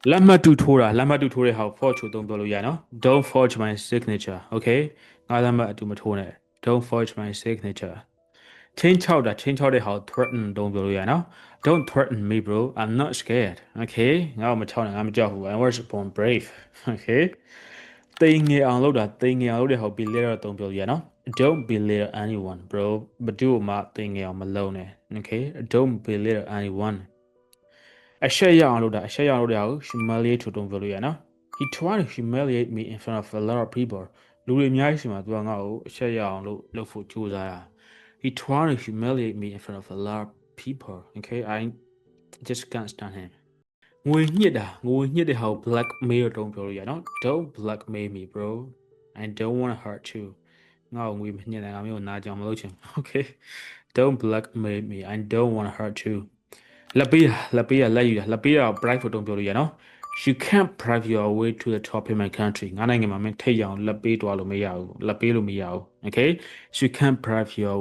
Lama tu thora how forge don't bolo ya no. Don't forge my signature, okay? Nga lama tu matone. Don't forge my signature. Change out how threaten don't bolo ya no. Don't threaten me, bro. I'm not scared, okay? Nga matone I'm a jahu. I was born brave, okay? Thing out how be later don't bolo ya no. Don't belittle anyone, bro. But do my thing on Malone, okay? Don't belittle anyone. I share y'all humiliate to don't value na. He tried to humiliate me in front of a lot of people. Lulu Myashima Dwangao, share y'all look for Julia. He tried to humiliate me in front of a lot of people. Okay, I just can't stand him. We need how blackmail don't value no. Don't blackmail me, bro. I don't wanna hurt you. No, we need that I'm not okay. Don't blackmail me. I don't wanna hurt you. Lapia, bright for don't build you know. You can't prive your way to the top in my country. Ngaနိုင်ငံမှာမင်းထိတ်ရအောင်လက်ပေးသွားလို့မရဘူးလက်ပေးလို့မရဘူး okay so you can't prive your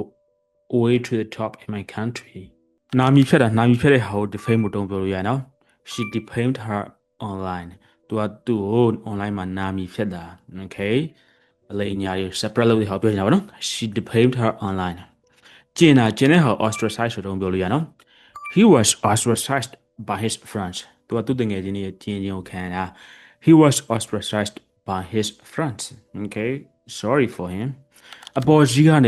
way to the top in my country နာမည်ဖြတ်တဲ့ဟာကို defame မတုံးပြောလို့ရနော် she defamed her online သူကို online မှာနာမည်ဖြတ်တာ okay အလေးအညာတွေ separate လုပ်တဲ့ဟာပြောနေတာပါနော် she defamed her online ကျင်တဲ့ဟာ ostracize ဆိုတော့ပြောလို့ရနော်He was ostracized by his friends. He was ostracized by his friends. Okay, sorry for him. Apology how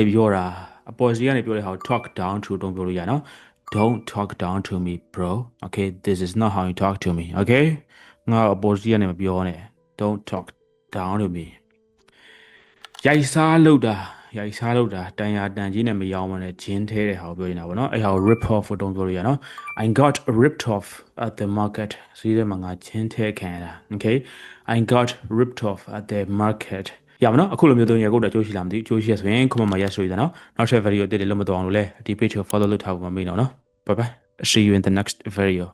talk down to don't Don't talk down to me, bro. Okay, this is not how you talk to me. Okay, don't talk down to me. ရိုက်စားလို့တာတန်ရာတန်ကြီးနဲ့မရောမနဲ့ဂျင်းထဲတဲ့ဟာကိုပြောနေတာဗောနော်အဲ့ဟာကို rip off တော့ပြောလို့ရနော် I got ripped off at the market စီးတဲ့မှာငါဂျင်းထဲခံရတာ okay I got ripped off at the market ရပါနော်အခုလိုမျိုးသုံးရကုတ်တာကြိုးရှိလားမသိဘူးကြိုးရှိရဆိုရင် comment မှာ yes ဆိုရတာနော်နောက်ထပ် video တစ်တွေလုံးမတော်အောင်လို့လဲဒီ page ကို follow လုပ်ထားဖို့မမေ့တော့နော် bye bye see you in the next video